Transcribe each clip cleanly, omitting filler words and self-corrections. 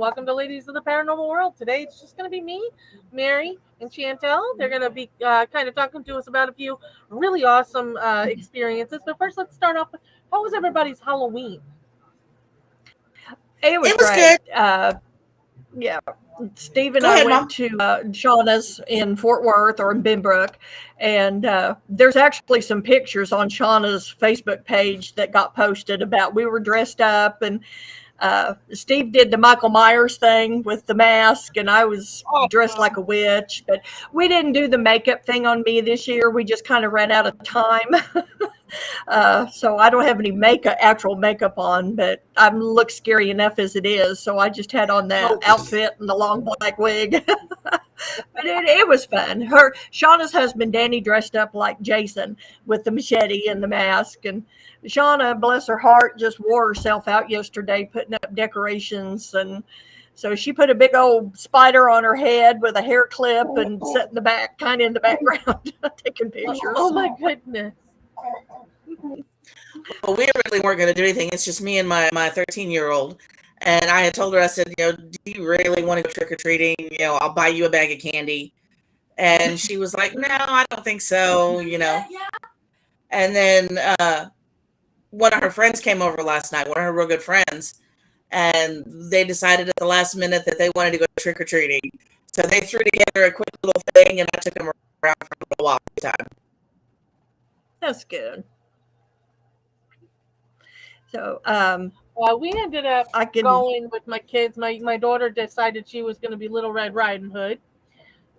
Welcome to Ladies of the Paranormal World. Today it's just going to be me, Mary, and Chantel. They're going to be kind of talking to us about a few really awesome experiences. But first, let's start off with how was everybody's Halloween? It was It was great. good. Yeah, Steve and Go I ahead, went Mom. to Shauna's in Fort Worth or in Benbrook, and there's actually some pictures on Shauna's Facebook page that got posted about we were dressed up, and Steve did the Michael Myers thing with the mask, and I was dressed like Awesome. a witch. But we didn't do the makeup thing on me this year. We just kind of ran out of time. So I don't have any makeup, actual makeup on, but I look scary enough as it is. So I just had on that Oh, outfit and the long black wig. But it was fun. Shauna's husband Danny dressed up like Jason with the machete and the mask, and Shauna, bless her heart, just wore herself out yesterday putting up decorations, and so she put a big old spider on her head with a hair clip and sat in the back, kind of in the background, taking oh pictures. my goodness. Well, we really weren't going to do anything. It's just me and my 13-year-old. And I had told her, I said, do you really want to go trick or treating? I'll buy you a bag of candy. And she was like, no, I don't think so. And then one of her friends came over last night, one of her real good friends, and they decided at the last minute that they wanted to go trick or treating. So they threw together a quick little thing, and I took them around for a little walk time. That's good. So We ended up I can. going with my kids. My daughter decided she was going to be Little Red Riding Hood.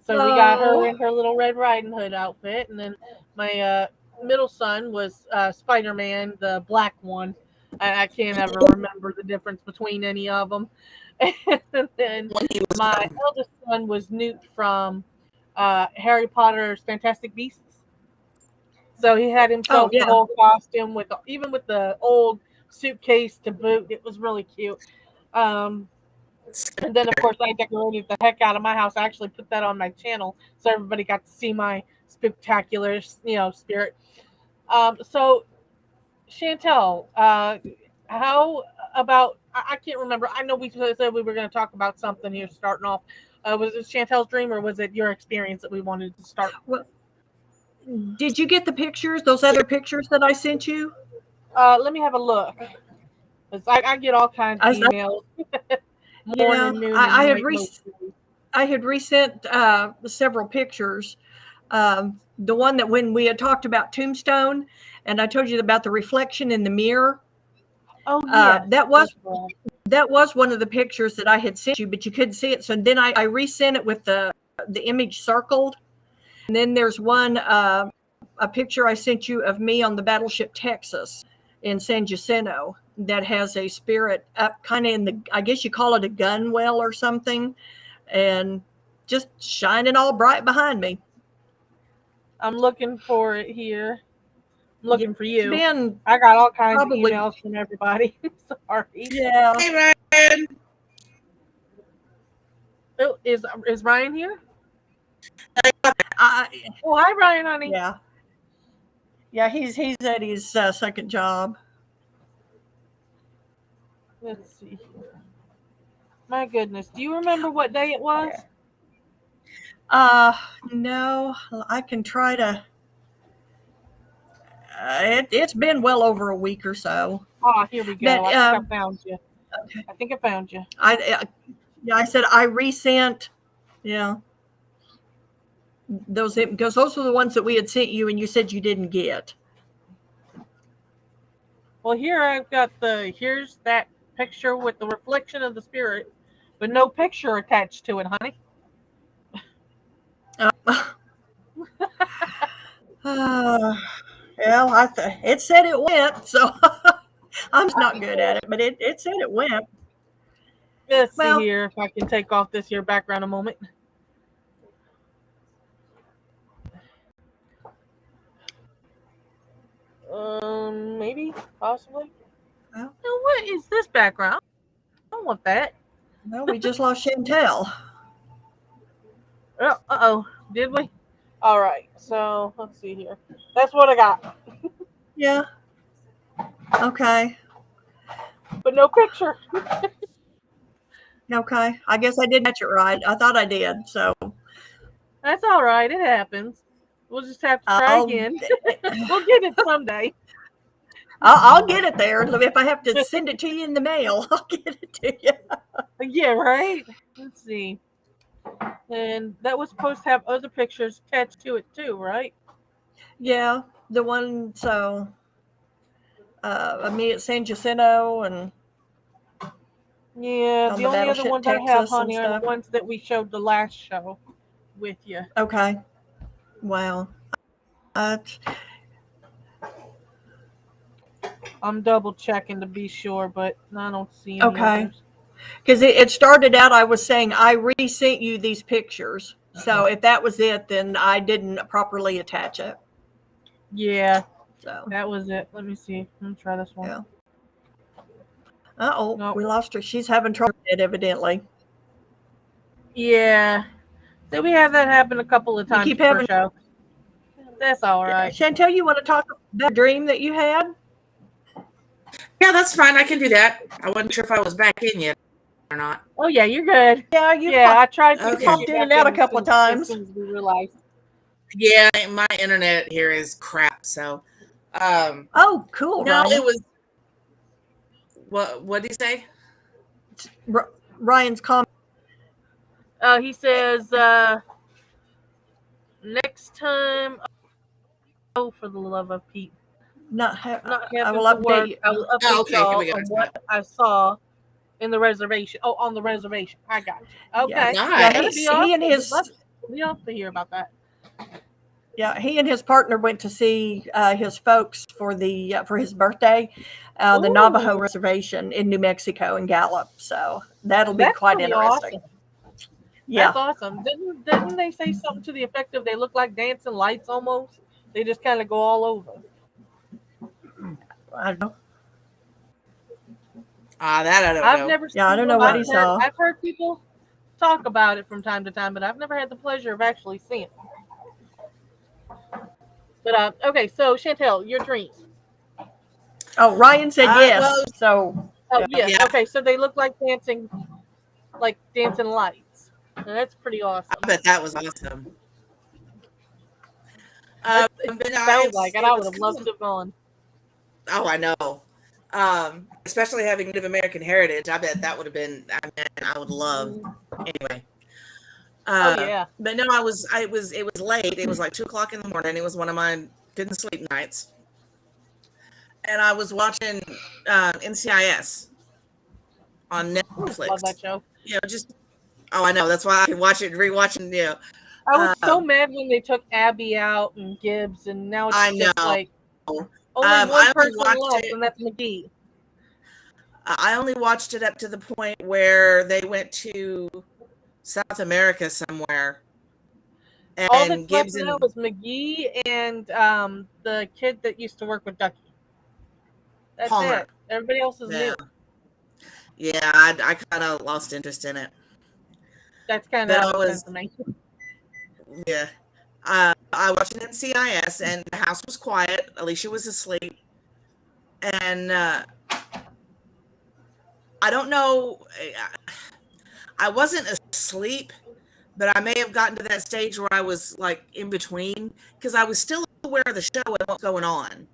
So we got her Oh, in her Little Red Riding Hood outfit, and then my middle son was Spider-Man, the black one. I can't ever remember the difference between any of them. And then When he was my young. eldest son was Newt from Harry Potter's Fantastic Beasts. So he had oh himself the yeah. whole costume with even with the old suitcase to boot. It was really cute. Um, and then, of course, I decorated the heck out of my house. I actually put that on my channel so everybody got to see my spectacular, spirit. So, Chantel, how about? I can't remember. I know we said we were going to talk about something here starting off. Was it Chantel's dream or was it your experience that we wanted to start? Well, did you get the pictures? Those other pictures that I sent you? Let me have a look. 'Cause I get all kinds of I, emails, yeah, morning, noon, and night mostly. I had resent several pictures. The one that when we had talked about Tombstone, and I told you about the reflection in the mirror. Oh Uh, yes, that that's was right. that was one of the pictures that I had sent you, but you couldn't see it. So then I resent it with the image circled. And then there's one a picture I sent you of me on the battleship Texas in San Jacinto that has a spirit up kind of in the, I guess you call it a gun well or something, and just shining all bright behind me. I'm looking for it here. I'm Yeah, looking for it's you. been I got all kinds of probably, emails from everybody. Sorry. yeah, Hey, Ryan. Oh, is Ryan here? I, Oh, hi, Ryan, honey. yeah, yeah. He's at his second job. Let's see here. My goodness, do you remember what day it Yeah. was? Uh, no, I can try to. It's been well over a week or so. Ah, here we go. But I think I found you. I think I found you. I yeah, I said I resent. Yeah, those because those were the ones that we had sent you, and you said you didn't get. Well, here I've got here's that picture with the reflection of the spirit, but no picture attached to it, honey. Uh, well, it said it went, so I'm not good at it, but it said it went. Let's see Well, here if I can take off this here background a moment. Maybe, possibly. well, Now, what is this background? I don't want that. well, we just lost Chantel. Oh, uh-oh. Did we? All right. So, let's see here. That's what I got. Yeah. Okay. But no picture. Okay. I guess I did catch it right. I thought I did. So That's all right. It happens. We'll just have to try I'll again. We'll get it someday. I'll get it there. If I have to send it to you in the mail, I'll get it to you. Yeah, right? Let's see. And that was supposed to have other pictures attached to it too, right? Yeah, the one of me at San Jacinto and Yeah, on the the only other battleship ones I have, Texas and honey, are the stuff. ones that we showed the last show with you. Okay. Wow. Uh, I'm double checking to be sure, but I don't see any okay. others. Because it started out, I was saying I resent you these pictures. So if that was it, then I didn't properly attach it. Yeah, So that was it. Let me see. Let me try this one. yeah. Oh, No. we lost her. She's having trouble with it, evidently. Yeah. So we have that happen a couple of You times keep per having. show. That's all Yeah. right. Chantel, you want to talk about that dream that you had? Yeah, that's fine. I can do that. I wasn't sure if I was back in yet or not. Oh yeah, you're good. Yeah, you've Yeah, I tried to Okay. get popped you in and back out in a couple of as times. soon as we realized. Yeah, my internet here is crap. So, Oh, cool, no, Ryan. it was what did he say? Ryan's comment. He says next time. Oh, for the love of Pete. Not I will having to update work. you. I will Oh, update okay. Here y'all we go. on what I saw in the reservation. Oh, on the reservation. I got you. Yeah, Okay. yeah. That'd be Nice. awesome. He and We'd love his to hear about that. he and his partner went to see his folks for his birthday, the Navajo Ooh, reservation in New Mexico in Gallup. So that'll be that's quite pretty interesting. awesome. Yeah, That's awesome. Didn't they say something to the effect of they look like dancing lights almost? They just kind of go all over. I don't know. That I don't I've know. never Yeah, I seen don't know them. what he saw. I've heard people talk about it from time to time, but I've never had the pleasure of actually seeing it. But okay, so Chantel, your dream. Oh, Ryan said Well, yes. So Oh yes, yeah, okay, so they look like dancing lights. And that's pretty awesome. I bet that was awesome. It But no, sounds like it. it I would was have loved cool. to have gone. Oh, I know. Especially having Native American heritage, I bet that would have been. I mean, I would love. Anyway, Oh yeah. but no, it was late. It was like 2 o'clock in the morning. It was one of my couldn't sleep nights, and I was watching NCIS on Ooh, love that Netflix. show. You know, just I know that's why I can watch it, rewatch it. I was so Um, mad when they took Abby out and Gibbs, and now it's I just know. like only one I only person watched left, it. and that's McGee. I only watched it up to the point where they went to South America somewhere, All and that's left Gibbs now and is McGee and the kid that used to work with Ducky. That's Palmer. it. Everybody else is Yeah, new. yeah. I kind of lost interest in it, That's kind of but how I it's been was for me. yeah. I watched an NCIS, and the house was quiet. Alicia was asleep, and I don't know. I wasn't asleep, but I may have gotten to that stage where I was like in between because I was still aware of the show and what's going on.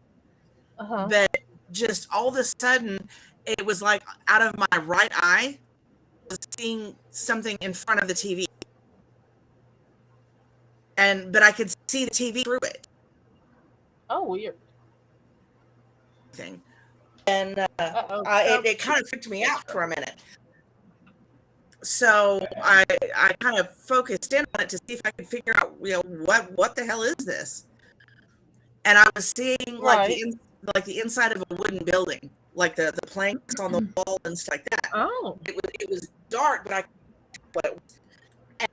Uh huh. But just all of a sudden, it was like out of my right eye, I was seeing something in front of the TV, but I could see the TV through it. Oh, weird. Thing, and Uh it kind of freaked me out for a minute. So I kind of focused in on it to see if I could figure out what the hell is this, and I was seeing like right. the inside of a wooden building, like the planks on the wall and stuff like that. Oh. It was dark, but I what it was. And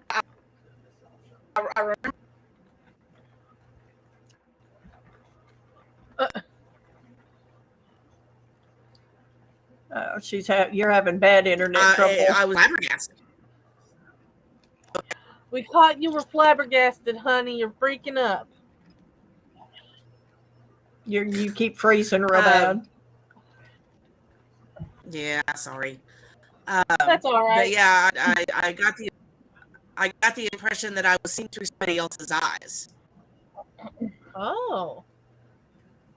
I remember you're having bad internet trouble. I was flabbergasted. We caught you were flabbergasted, honey. You're freaking up. You keep freezing real Um, bad. yeah, sorry. That's all But right. yeah, I got the impression that I was seeing through somebody else's eyes, Oh,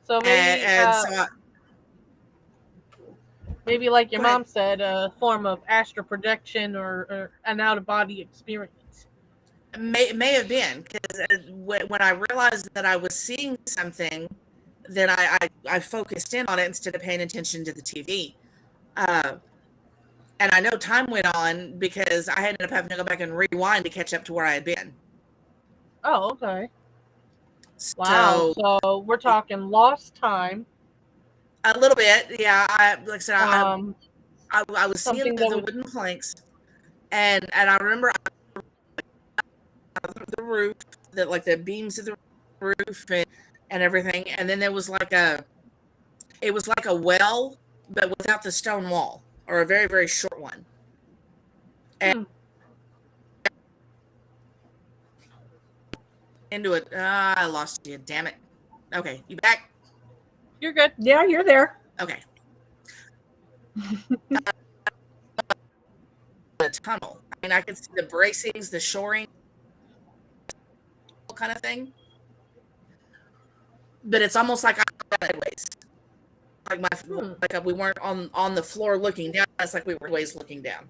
so and so I, maybe like your go ahead. mom said, a form of astral projection or an out of body experience. May have been because when I realized that I was seeing something, then I focused in on it instead of paying attention to the TV. Uh, and I know time went on because I ended up having to go back and rewind to catch up to where I had been. Oh, okay. Wow. So So we're talking lost time. a little bit, yeah. Like I said, Um, I was seeing something that the was. wooden planks, and I remember the roof, that like the beams of the roof and everything, and then there was like it was like a well, but without the stone wall, or a very very short one. And Hmm, into it, I lost you. Damn it. Okay, you back? you're good. Yeah, you're there. Okay, the tunnel. I mean, I could see the bracings, the shoring, kind of thing. But it's almost like I sideways, like Hmm. like we weren't on the floor looking down. It's like we were always looking down.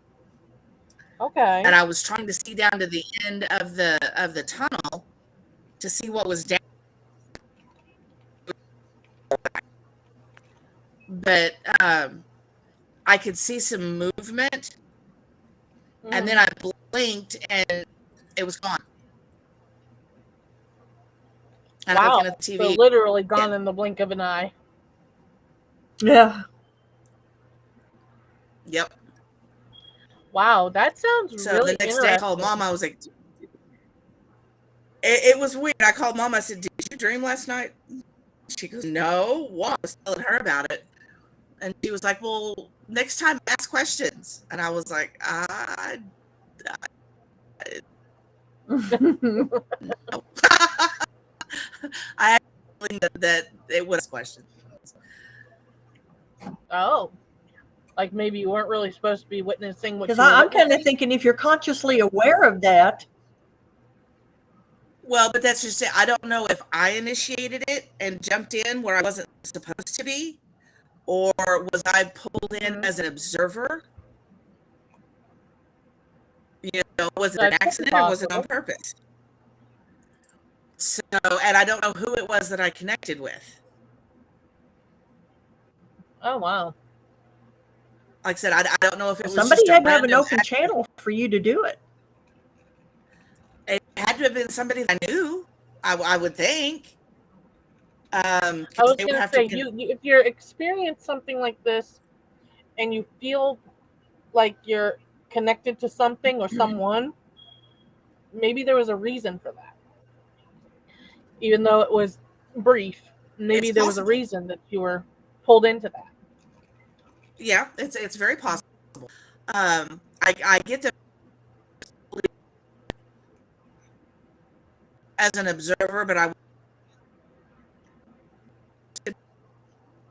Okay. And I was trying to see down to the end of the tunnel to see what was down, but I could see some movement, and then Hmm. I blinked and it was gone. And I'm Wow. looking at the So TV literally gone again. in the blink of an eye. Yeah. Yep. Wow, that sounds So the really next day I called interesting. mom. I was like, it was weird. I called mom. I said, "Did you dream last night?" She goes, "No." What? I was telling her about it, and she was like, "Well, next time ask questions." And I was like, no. I had a feeling that it was questions. Oh, like maybe you weren't really supposed to be witnessing what Because you were I'm kind of witnessing. thinking if you're consciously aware of that, Well, but that's just it. I don't know if I initiated it and jumped in where I wasn't supposed to be, or was I pulled in Hmm. as an observer? You know, was it an That could be accident or was it on possible. purpose? So, and I don't know who it was that I connected with. Oh wow. Like I said, I don't know if it was somebody just a had to have an random open accident. channel for you to do it. It had to have been somebody that I knew, I would think. I Because was they would gonna have to say if you're experiencing something like this and you feel like you're connected to something or someone, maybe there was a reason for that. Even though it was brief, it's maybe there was a possible. reason that you were pulled into that. Yeah, it's very possible. I get to as an observer, but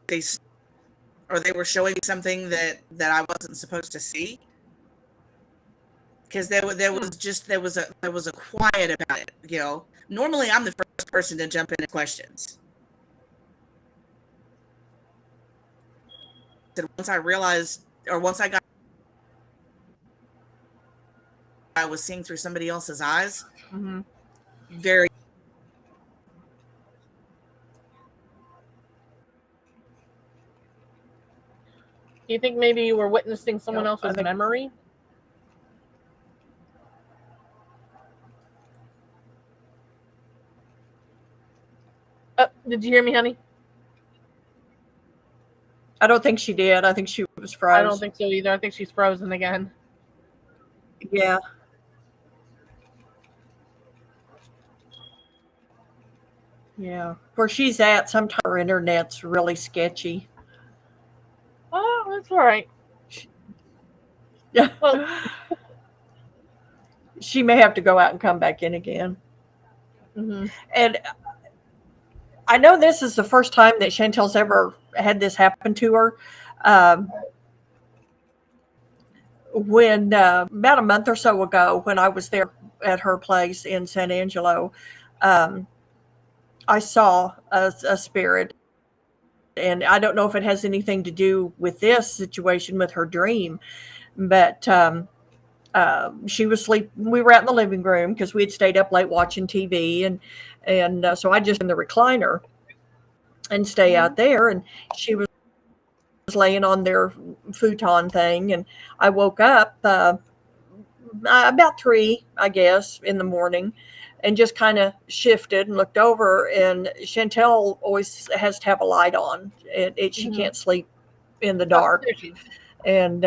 they or they were showing something that I wasn't supposed to see, because there was Hmm. just there was a quiet about it. You know, normally I'm the first person to jump into questions. And once I realized, or once I got, I was seeing through somebody else's eyes. Mm-hmm. Very. Do you think maybe you were witnessing someone Yep, I else's think memory? Did you hear me, honey? I don't think she did. I think she was I don't froze. think so either. I think she's frozen again. Yeah. Yeah. Where she's at, sometimes her internet's really sketchy. Oh, that's all right. Yeah. Well, She may have to go out and come back in again. mm-hmm. And I know this is the first time that Chantel's ever had this happen to her. Um, when about a month or so ago, when I was there at her place in San Angelo, um, I saw a spirit, and I don't know if it has anything to do with this situation with her dream, but she was asleep. We were out in the living room because we had stayed up late watching TV, and so I just in the recliner and stay Mhm. out there, and she was laying on their futon thing, and I woke up about 3, I guess, in the morning, and just kind of shifted and looked over. And Chantel always has to have a light on. She Mhm. can't sleep in the Oh, dark. there she is. And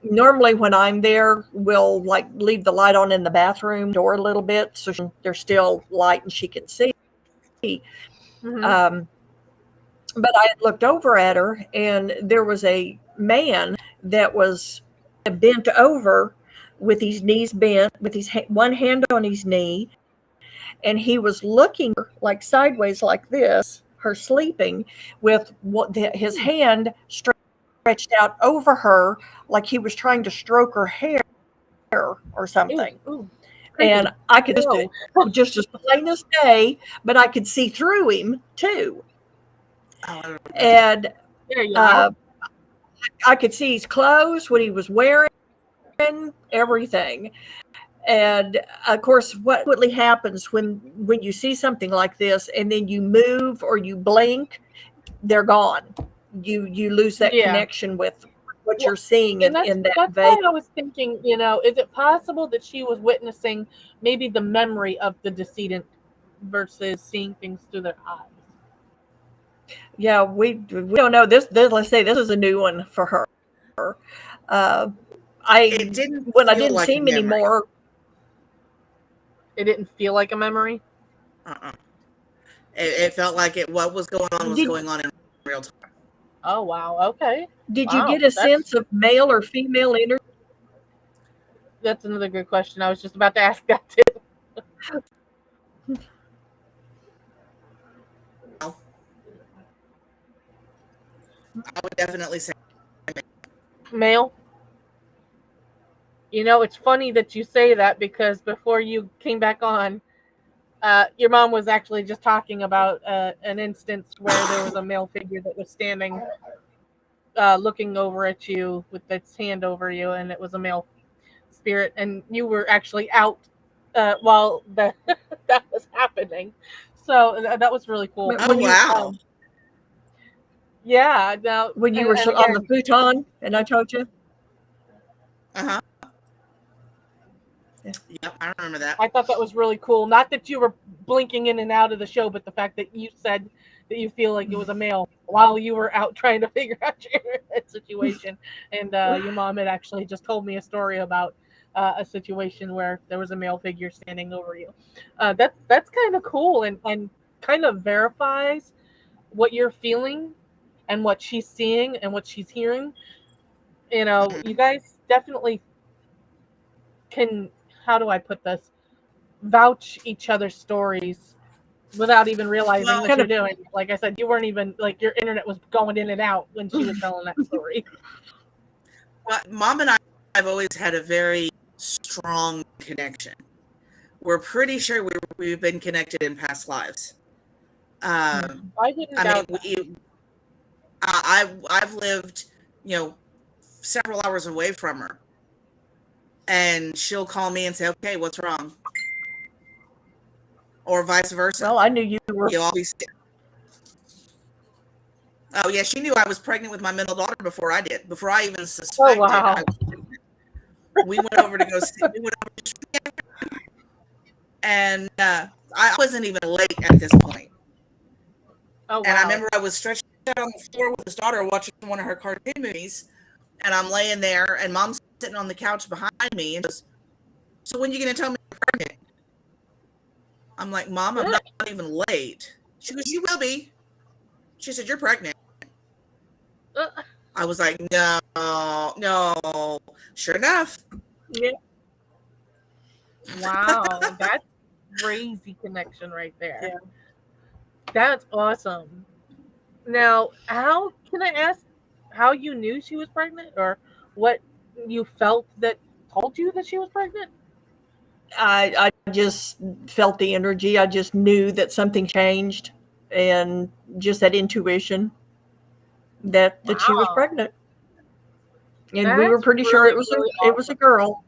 normally when I'm there, we'll like leave the light on in the bathroom door a little bit so there's still light and she can see. Mhm. Um, but I had looked over at her, and there was a man that was bent over with his knees bent, with his one hand on his knee, and he was looking like sideways like this, her sleeping, with his hand stretched out over her like he was trying to stroke her hair or Ooh, something. ooh, And creepy. I could No. just as plain as day, but I could see through him too. Oh, I don't know. And There you are. uh, I could see his clothes, what he was wearing, everything. And of course, what really happens when you see something like this and then you move or you blink, they're gone. You lose that Yeah. connection with what Well, you're seeing and that's in that that's vein. why I was thinking, is it possible that she was witnessing maybe the memory of the decedent versus seeing things through their eyes? Yeah, we don't know this. Let's say this is a new one for her. Uh, I It didn't when I feel didn't like see a him memory. anymore. It didn't feel like a memory. Uh-uh. It felt like what was Did going on in real time. Oh wow. Okay. did you Wow. get a That's sense of male or female energy? that's another good question. I was just about to ask that too. I would definitely say Male. It's funny that you say that because before you came back on, your mom was actually just talking about an instance where there was a male figure that was standing, looking over at you with its hand over you, and it was a male spirit, and you were actually out while that was happening. So that was really cool. oh when you wow. Yeah. Now, when you were and on the again, futon and I told you? Uh-huh. Yeah. Yep, I remember that. I thought that was really cool. Not that you were blinking in and out of the show, but the fact that you said that you feel like it was a male while you were out trying to figure out your situation. And your mom had actually just told me a story about a situation where there was a male figure standing over you. That's kind of cool and kind of verifies what you're feeling and what she's seeing and what she's hearing. You Mhm. guys definitely can. How do I put this? Vouch each other's stories without even realizing Well, that Kind you're of doing it. Like I said, you weren't even like your internet was going in and out when she was telling that story. Mom and I have always had a very strong connection. We're pretty sure we've been connected in past lives. Um, I didn't I mean, doubt that. I've lived, you know, several hours away from her, and she'll call me and say, "Okay, what's wrong?" Or vice versa. well, I knew you were. You'll always. Oh yeah, she knew I was pregnant with my middle daughter before I did. Before I even Oh suspected I wow. was pregnant. We went over to go see. We went over to, and I wasn't even late at this point. Oh And I wow. remember I was stretched out on the floor with his daughter watching one of her cartoon movies, and I'm laying there, and mom's sitting on the couch behind me, and goes, "So when are you gonna tell me you're pregnant?" I'm like, "Mom, I'm not even late." She goes, "You will be." She said, "You're pregnant." Uh, I was like, "No, no." Sure enough, yeah. Wow. That's crazy connection right there. Yeah. That's awesome. Now, how can I ask how you knew she was pregnant or what you felt that told you that she was pregnant? I just felt the energy. I just knew that something changed, and just that intuition that she was Wow, pregnant. And we were that's pretty sure really, it was really a awesome. girl.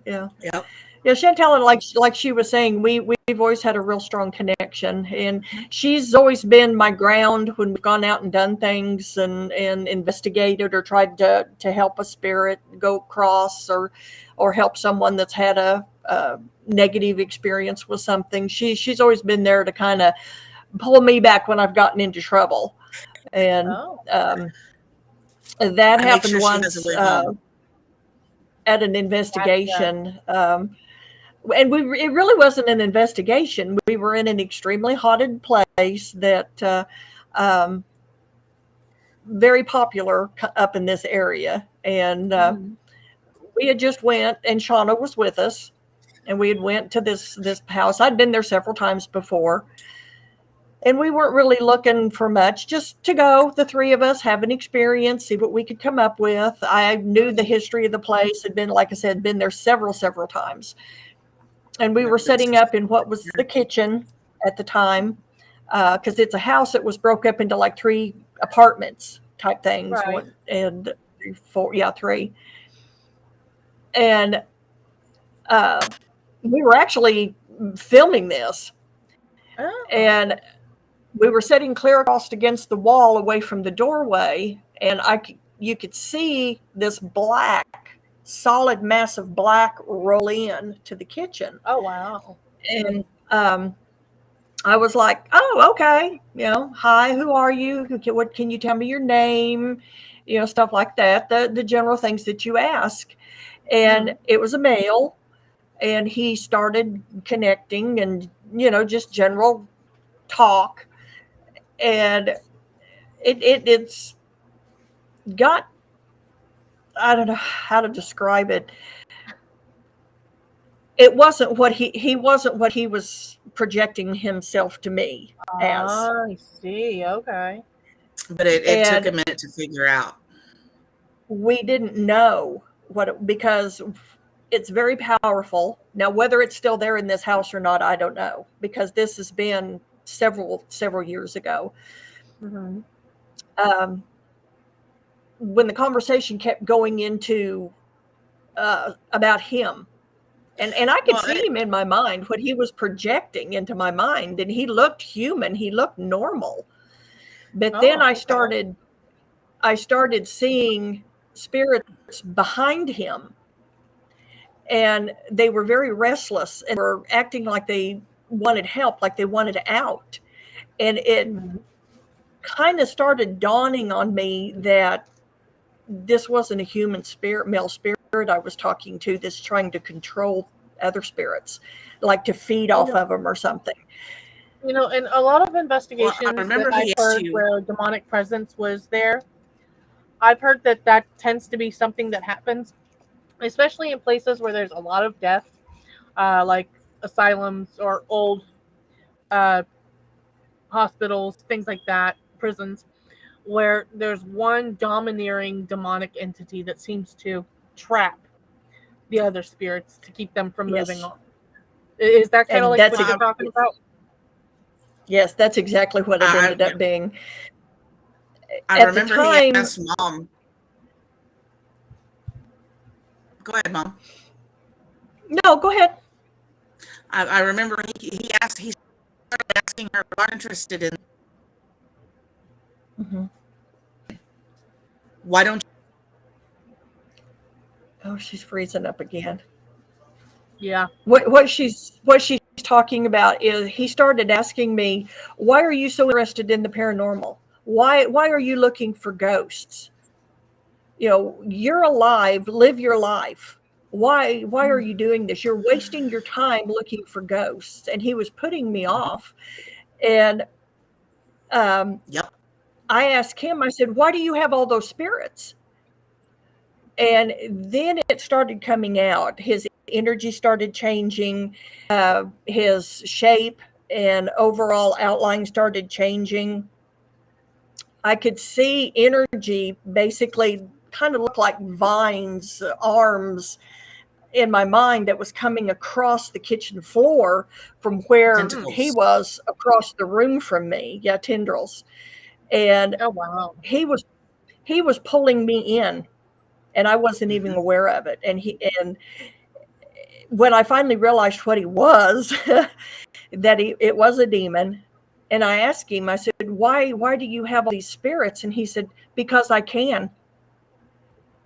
Yeah. Yep. Yeah, Chantel, like she was saying, we've always had a real strong connection, and she's always been my ground when we've gone out and done things and investigated or tried to help a spirit go across or help someone that's had a negative experience with something. She's always been there to kind of pull me back when I've gotten into trouble, and Oh, um, that I make happened sure she has a once way home. at an gotcha. investigation. And it really wasn't an investigation. We were in an extremely haunted place that um, very popular up in this area, and Hmm. we had just went, and Shauna was with us, and we had went to this house. I'd been there several times before, and we weren't really looking for much, just to go, the three of us, have an experience, see what we could come up with. I knew the history of the place, had been, like I said, been there several times, and we were Remember this setting is up in what was the kitchen at the time, because it's a house that was broke up into like three apartments type things, Right. one and four, yeah, three, and uh, we were actually filming this, Oh, and we were sitting clear across against the wall away from the doorway, and you could see this black, solid mass of black roll in to the kitchen, oh wow. and I was like, "Oh, okay. Hi, who are you? What can you tell me your name? Stuff like that. The general things that you ask." Hmm. And it was a male, and he started connecting and just general talk, and it's got, I don't know how to describe it. It wasn't what he wasn't what he was projecting himself to me as, I see. Okay. but it took a and minute to figure out. we didn't know because it's very powerful. Now, whether it's still there in this house or not, I don't know, because this has been several years ago. Hmm. Um, when the conversation kept going into about him, and I could Well, see him in my mind, what he was projecting into my mind, and he looked human, he looked normal. But then Oh, I okay. started seeing spirits behind him, and they were very restless and were acting like they wanted help, like they wanted out. And it Hmm. kind of started dawning on me that this wasn't a human spirit, male spirit I was talking to, that's trying to control other spirits, like to feed You off know, of them or something. in a lot of well, I investigations that remember I've he asked heard you. where demonic presence was there, I've heard that that tends to be something that happens, especially in places where there's a lot of death, like asylums or old uh, hospitals, things like that, prisons, where there's one domineering demonic entity that seems to trap the other spirits to keep them from moving Yes, on. Is that kind of and like what you're talking about? yes, that's exactly what it I ended up being. I At the remember he time, asked mom. Go ahead, mom. no, go ahead. I remember he started asking her about interested in, Hmm. why don't Oh, she's freezing up again. Yeah. What she's talking about is, he started asking me, why are you so interested in the paranormal? Why are you looking for ghosts? You're alive, live your life. Why are you doing this? You're wasting your time looking for ghosts. And he was putting me you? off. And um, Yep. I asked him, I said, why do you have all those spirits? And then it started coming out. His energy started changing, his shape and overall outline started changing. I could see energy basically kind of looked like vines, arms in my mind that was coming across the kitchen floor from where he Tentacles. was across the room from me. Yeah, tendrils. And Oh wow. he was pulling me in, and I wasn't even Mhm. aware of it. And when I finally realized what he was, that it was a demon, and I asked him, I said, why do you have all these spirits? And he said, because I can.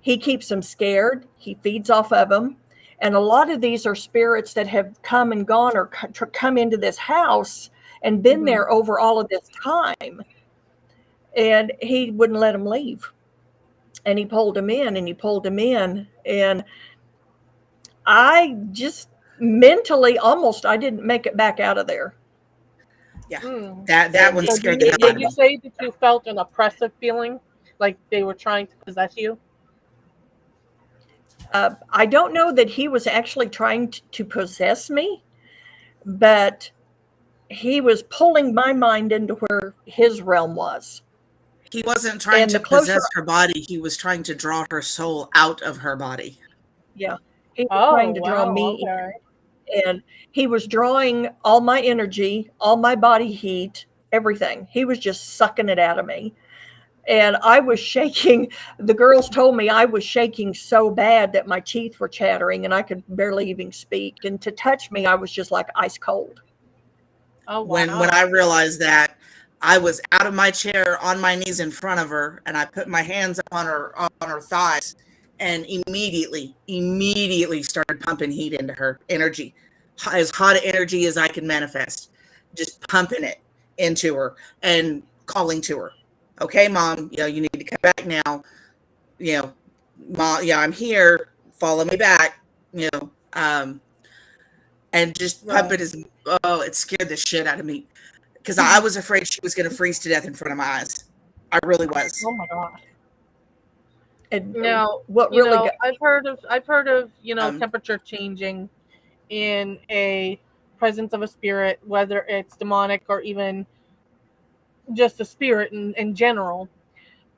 He keeps them scared. He feeds off of them. And a lot of these are spirits that have come and gone or come into this house and been there over all of this time. And he wouldn't let them leave. And he pulled them in and he pulled them in. And I just mentally almost, I didn't make it back out of there. Yeah, Mm. that one So scared the hell out did of you me. say that you felt an oppressive feeling, like they were trying to possess you? I don't know that he was actually trying to possess me, but he was pulling my mind into where his realm was. He wasn't trying And to the closer, possess her body. He was trying to draw her soul out of her body. yeah, he was Oh trying to draw wow. me Okay. in, and he was drawing all my energy, all my body heat, everything. He was just sucking it out of me. And I was shaking. The girls told me I was shaking so bad that my teeth were chattering and I could barely even speak. And to touch me, I was just like ice cold. Oh When I wow. realized that, I was out of my chair on my knees in front of her, and I put my hands up on her thighs, and immediately started pumping heat into her energy, as hot energy as I could manifest, just pumping it into her and calling to her. Okay, mom, you need to come back now. You know, mom, I'm here. Follow me back. You know, um, and just pump Right. it as it scared the shit out of me because I was afraid she was going to freeze to death in front of my eyes. I really was. Oh my gosh. And Now, what really got, I've heard of, Um, temperature changing in a presence of a spirit, whether it's demonic or even just a spirit in general.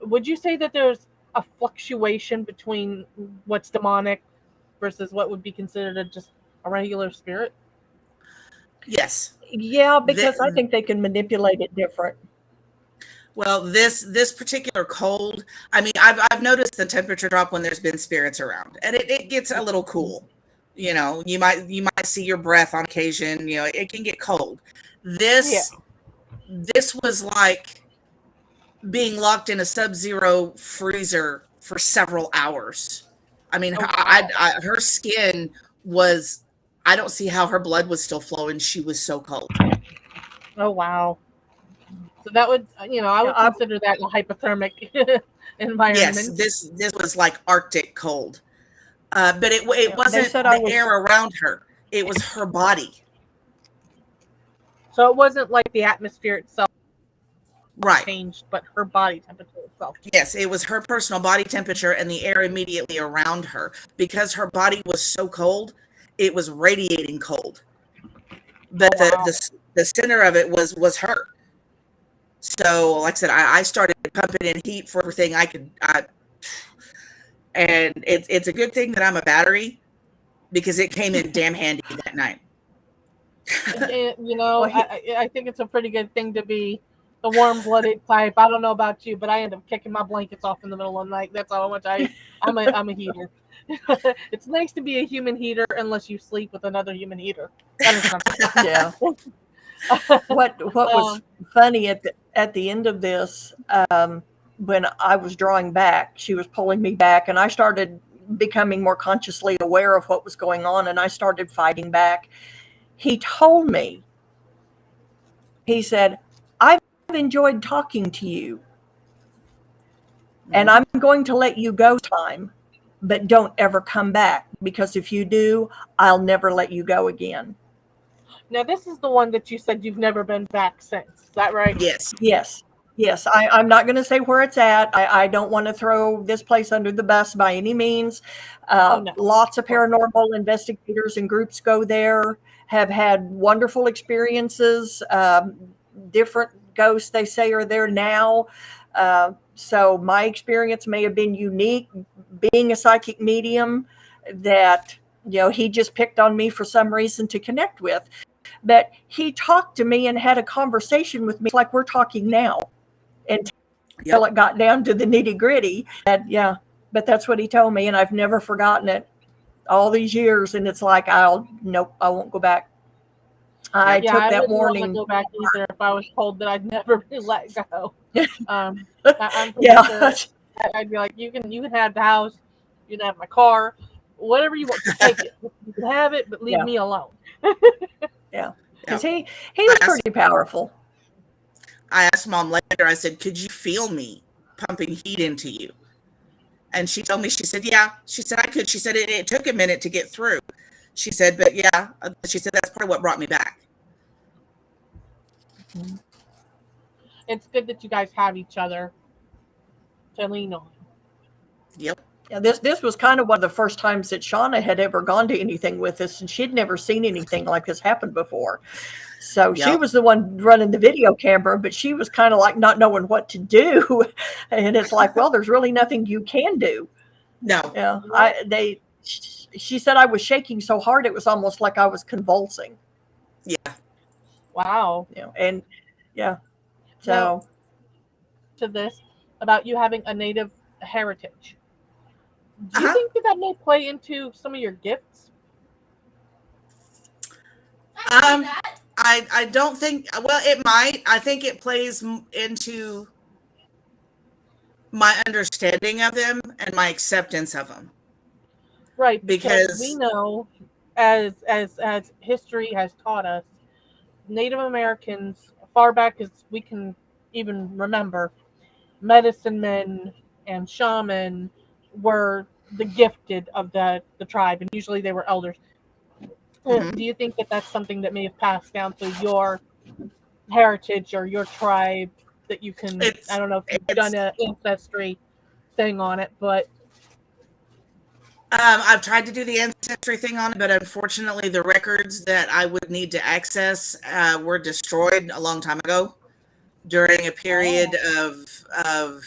Would you say that there's a fluctuation between what's demonic versus what would be considered just a regular spirit? yes. yeah, because I The, think they can manipulate it different. well, this particular cold. I mean, I've noticed the temperature drop when there's been spirits around, and it gets a little cool. You might see your breath on occasion. It can get cold. Yeah. This was like being locked in a sub-zero freezer for several hours. I mean, Oh wow. her skin was. I don't see how her blood was still flowing. She was so cold. Oh wow. So that would, I Yeah, would consider that a hypothermic Yes, environment. this was like Arctic cold. But it yeah, they wasn't said I the was. air around her. It was her body. So it wasn't like the atmosphere itself Right. changed, but her body temperature itself changed. Yes, it was her personal body temperature and the air immediately around her because her body was so cold, it was radiating cold. Oh But wow. the center of it was her. So, like I said, I started pumping in heat for everything I could. And it's a good thing that I'm a battery because it came in damn handy that night. Well, I think it's a pretty good thing to be the warm-blooded type. I don't know about you, but I end up kicking my blankets off in the middle of the night. That's how much I'm a heater. It's nice to be a human heater unless you sleep with another human heater. Then it's not yeah. so What was um, funny at the end of this, when I was drawing back, she was pulling me back, and I started becoming more consciously aware of what was going on, and I started fighting back. He told me, he said, "I've enjoyed talking to you, and Mhm. I'm going to let you go time, but don't ever come back, because if you do, I'll never let you go again." now this is the one that you said you've never been back since. Is that right? Yes. Yes. Yes. I'm not going to say where it's at. I don't want to throw this place under the bus by any means. Oh no. Lots of Of course. paranormal investigators and groups go there, have had wonderful experiences. Different ghosts, they say, are there now. So my experience may have been unique, being a psychic medium that, he just picked on me for some reason to connect with. But he talked to me and had a conversation with me like we're talking now until Yep. it got down to the nitty gritty. And yeah, but that's what he told me. And I've never forgotten it all these years. And it's like, nope, I won't go back. I Yeah, took I that wouldn't want to warning. go back either if I was told that I'd never be let go. I'm pretty Yeah. sure I'd be like, you can have the house, you can have my car, whatever you want, just take it. You can have it, but leave Yeah. me alone. Yeah. Yeah. Because he was pretty powerful. I asked Mom later, I said, could you feel me pumping heat into you? And she told me, she said, yeah. She said, I could. She said, it took a minute to get through. She said, but yeah. She said, that's part of what brought me back. It's good that you guys have each other to lean on. Yep. Yeah, this was kind of one of the first times that Shauna had ever gone to anything with us, and she'd never seen anything like this happen before. So she Yep. was the one running the video camera, but she was kind of like not knowing what to do. And it's like, well, there's really nothing you can do. No. Yeah, she said I was shaking so hard it was almost like I was convulsing. Yeah. Wow. And yeah, so Now, to this about you having a native heritage. Do you think that may play into some of your gifts? I don't think, well, it might. I think it plays into my understanding of them and my acceptance of them. Right, because we Because know, as history has taught us, Native Americans, far back as we can even remember, medicine men and shaman were the gifted of the tribe, and usually they were elders. Mhm. Do you think that that's something that may have passed down through your heritage or your tribe that you can? I don't know if you've it's done an ancestry thing on it, but I've tried to do the ancestry thing on it, but unfortunately the records that I would need to access were destroyed a long time ago during a period of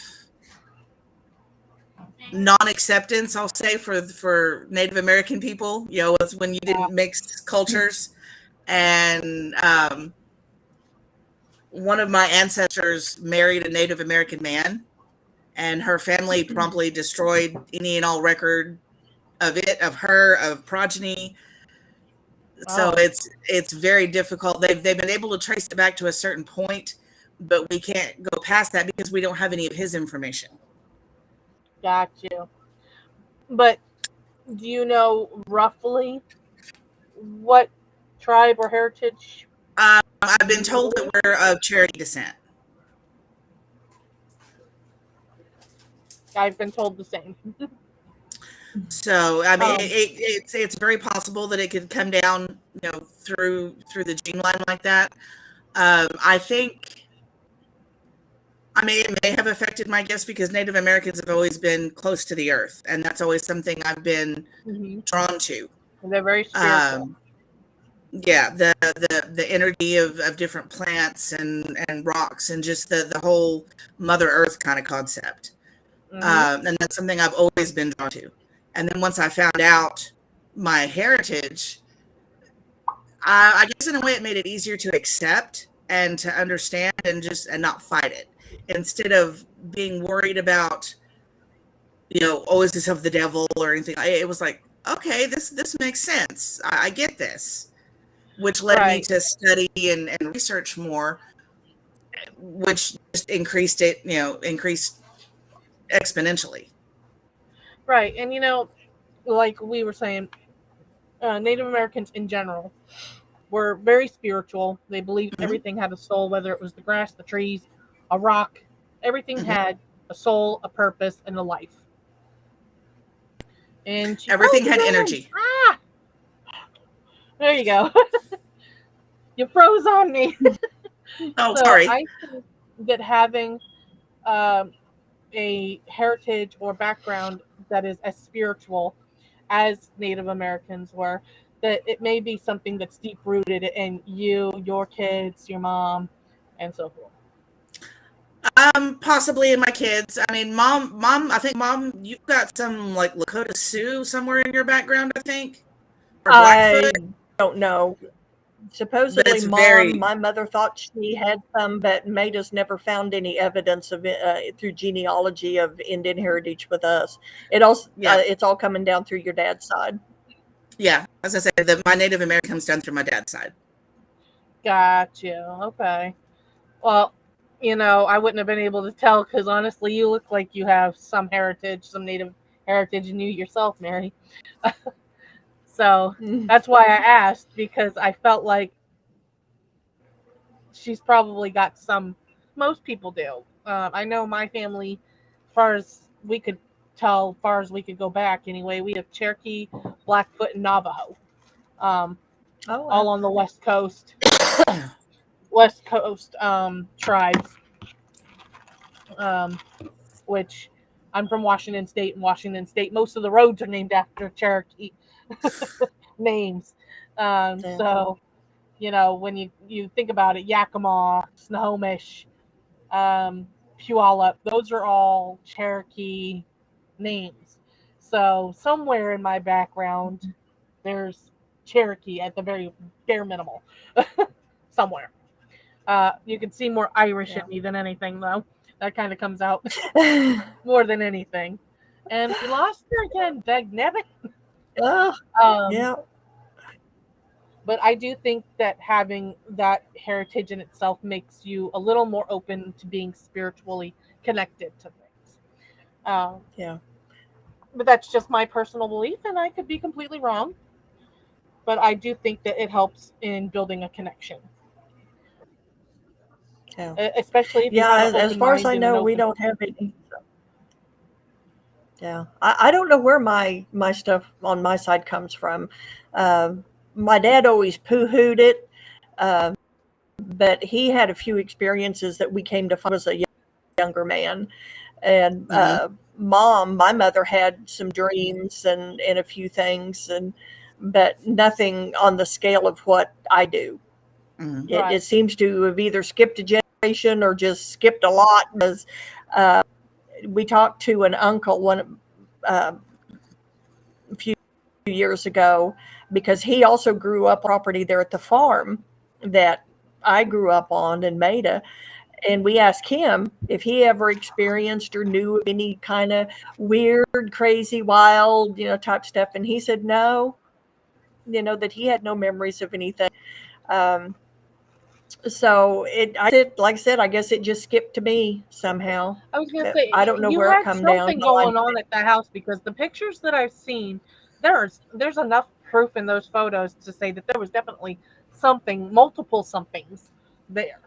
non-acceptance, I'll say, for Native American people. It's when you didn't mix cultures. And one of my ancestors married a Native American man, and her family promptly destroyed any and all record of it, of her, of progeny. So it's very difficult. They've been able to trace it back to a certain point, but we can't go past that because we don't have any of his information. got you. But do you know roughly what tribe or heritage? I've been told that we're of Cherokee descent. I've been told the same. So I mean, it's very possible that it could come down, through the gene line like that. I think, I mean, it may have affected my guess because Native Americans have always been close to the earth, and that's always something I've been drawn to. And they're very spiritual. Yeah, the energy of different plants and rocks and just the whole Mother Earth kind of concept. And that's something I've always been drawn to. And then once I found out my heritage, I guess in a way it made it easier to accept and to understand and not fight it. Instead of being worried about, oh, is this of the devil or anything. It was like, okay, this makes sense. I get this, which led me to study and research more, which just increased exponentially. Right. And like we were saying, Native Americans in general were very spiritual. They believed everything had a soul, whether it was the grass, the trees, a rock. Everything had a soul, a purpose, and a life. And everything had energy. There you go. You froze on me. Oh, So sorry. I think that having a heritage or background that is as spiritual as Native Americans were, that it may be something that's deep rooted in you, your kids, your mom, and so forth. Possibly in my kids. I mean, mom, I think mom, you've got some like Lakota Sioux somewhere in your background, I think, or I Blackfoot. don't know. But Supposedly, it's very, my mother thought she had some, but Maida's never found any evidence of it through genealogy of Indian heritage with us. yeah, It's all coming down through your dad's side. yeah. As I say, my Native American comes down through my dad's side. Got you. Okay. Well, I wouldn't have been able to tell because honestly, you look like you have some heritage, some native heritage in you yourself, Mary. So Mm. that's why I asked because I felt like she's probably got some. Most people do. I know my family, as far as we could tell, as far as we could go back anyway, we have Cherokee, Blackfoot, and Navajo, um, Oh, all wow. on the West Coast tribes. Um, which I'm from Washington State, and Washington State, most of the roads are named after Cherokee names. Yeah. So, when you think about it, Yakima, Snohomish, Puyallup, those are all Cherokee names. So, somewhere in my background, there's Cherokee at the very bare minimal. Somewhere. You can see more Irish in Yeah. me than anything, though. That kind of comes out more than anything. And we lost her again, Dag Nabbit. Oh, Um, yeah. but I do think that having that heritage in itself makes you a little more open to being spiritually connected to things. Um, Yeah. but that's just my personal belief, and I could be completely wrong. But I do think that it helps in building a connection, Yeah. especially if you Yeah. have an As open far as mind I and an know, we open. don't have any. Yeah. I don't know where my stuff on my side comes from. My dad always poo-hooed it. Uh, but he had a few experiences that we came to find as a younger man. And Hmm. my mother had some dreams and a few things, but nothing on the scale of what I do. Hmm. It Right. seems to have either skipped a generation or just skipped a lot. Because uh, we talked to an uncle uh, a few years ago because he also grew up on property there at the farm that I grew up on in Maida. And we asked him if he ever experienced or knew of any kind of weird, crazy, wild, type stuff. And he said no, that he had no memories of anything. Um, like I said, I guess it just skipped to me somehow. I was gonna say I don't know you where it had come down something the line. going on at the house because the pictures that I've seen, there's enough proof in those photos to say that there was definitely something, multiple somethings there.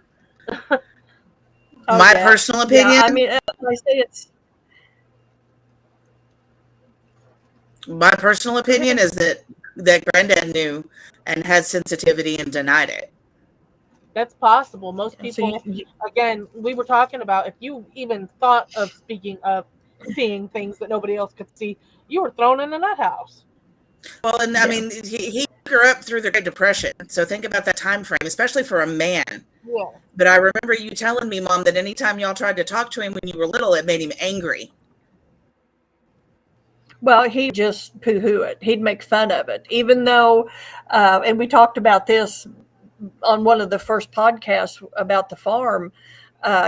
Oh My yeah, personal yeah. opinion, I mean, I say it's. my personal Go ahead. opinion is that granddad knew and had sensitivity and denied it. That's possible. Most Yeah, so people, again, we were talking about if you even thought of speaking of seeing things that nobody else could see, you were thrown in a nut house. Well, and I yeah, mean, he grew up through the Great Depression, so think about that time frame, especially for a man. Yeah. But I remember you telling me, Mom, that anytime y'all tried to talk to him when you were little, it made him angry. well, he just poo-hoo it. He'd make fun of it, even though, and we talked about this on one of the first podcasts about the farm.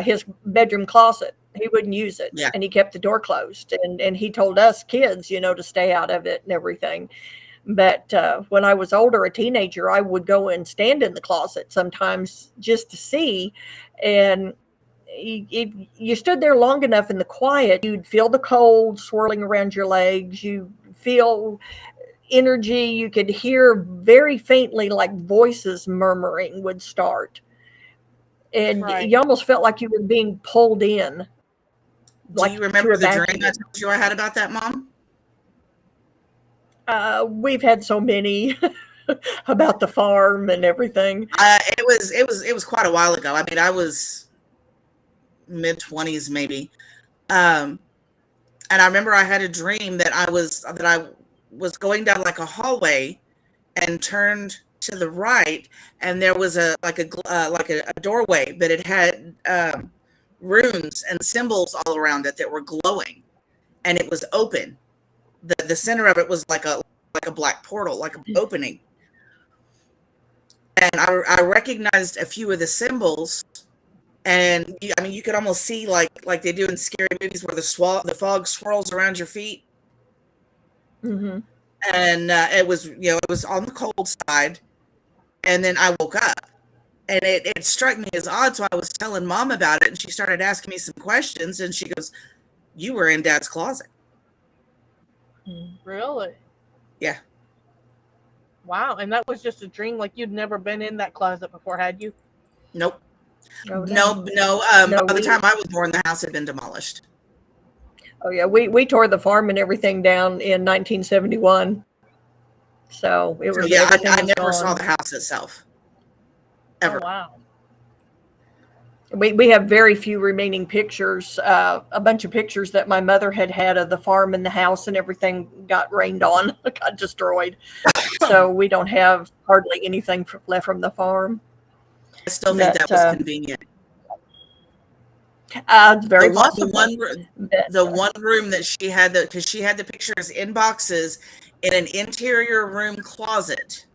His bedroom closet, he wouldn't use it, Yeah. and he kept the door closed. And he told us kids, to stay out of it and everything. But when I was older, a teenager, I would go and stand in the closet sometimes just to see. And you stood there long enough in the quiet, you'd feel the cold swirling around your legs. You feel energy. You could hear very faintly, like voices murmuring would start. And Right. you almost felt like you were being pulled in, Do like you to remember a the dream I vacuum. told you I had about that, Mom? We've had so many about the farm and everything. It was quite a while ago. I mean, I was mid-20s maybe. Um, and I remember I had a dream that I was going down like a hallway and turned to the right, and there was a like a doorway, but it had runes and symbols all around it that were glowing, and it was open. The center of it was like a black portal, like an opening. And I recognized a few of the symbols, and I mean, you could almost see like they do in scary movies where the fog swirls around your feet. Mm-hmm. And it was, it was on the cold side. And then I woke up, and it struck me as odd. So I was telling Mom about it, and she started asking me some questions, and she goes, "You were in Dad's closet." Really? Yeah. Wow. And that was just a dream. Like you'd never been in that closet before, had you? Nope. Oh, No. No, By the time I was born, the house had been demolished. Oh yeah, we tore the farm and everything down in 1971. So it So was yeah, everything I was never saw gone. the house itself Oh, ever. wow. We have very few remaining pictures. A bunch of pictures that my mother had of the farm and the house and everything got rained on, got destroyed. So we don't have hardly anything left from the farm. I still think But that was convenient. very The possible. one room that she had, because she had the pictures in boxes in an interior room closet,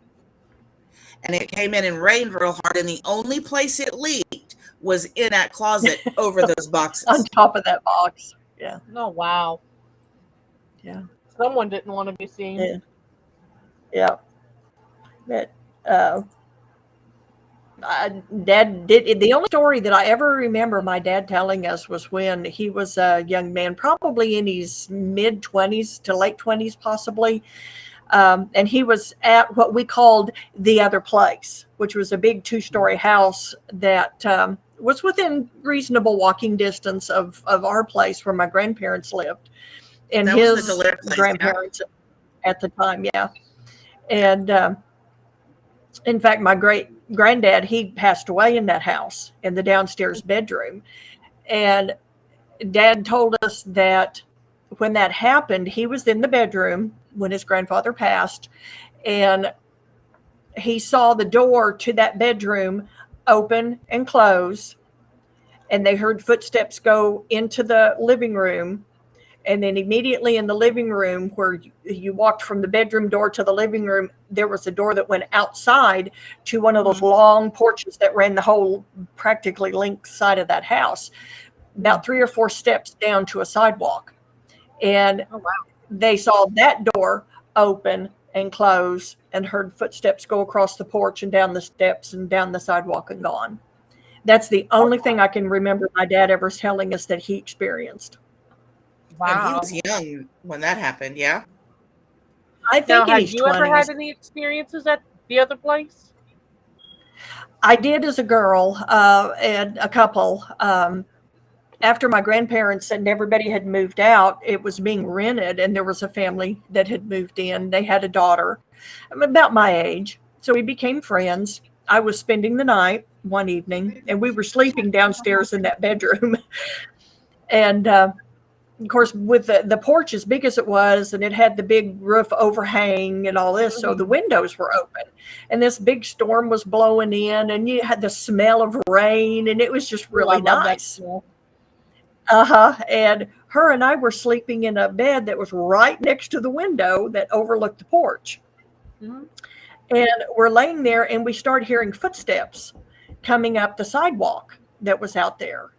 and it came in and rained real hard, and the only place it leaked was in that closet over those boxes. On top of that box. Yeah. Oh, wow. Yeah. Someone didn't want to be seen. Yeah. Yeah. But Dad did. The only story that I ever remember my dad telling us was when he was a young man, probably in his mid-20s to late 20s, possibly. And he was at what we called the other place, which was a big 2-story house that was within reasonable walking distance of our place where my grandparents lived, and That was the his Delaire place, grandparents at the time. Yeah. And in fact, my great granddad, he passed away in that house in the downstairs bedroom. And Dad told us that when that happened, he was in the bedroom when his grandfather passed, and he saw the door to that bedroom open and close, and they heard footsteps go into the living room. And then immediately in the living room, where you walked from the bedroom door to the living room, there was a door that went outside to one of those long porches that ran the whole practically length side of that house, about 3 or 4 steps down to a sidewalk. And they saw that door open and close and heard footsteps go across the porch and down the steps and down the sidewalk and gone. That's the only thing I can remember my dad ever telling us that he experienced. Wow. And he was young when that happened, yeah? I think Now, in had his you 20s. ever had any experiences at the other place? I did as a girl, and a couple. After my grandparents and everybody had moved out, it was being rented, and there was a family that had moved in. They had a daughter about my age. So we became friends. I was spending the night one evening, and we were sleeping downstairs in that bedroom. And of course, with the porch as big as it was, and it had the big roof overhang and all this, so the windows were open. And this big storm was blowing in, and you had the smell of rain, and it was just really nice. And her and I were sleeping in a bed that was right next to the window that overlooked the porch. Mm-hmm. And we're laying there, and we start hearing footsteps coming up the sidewalk that was out there.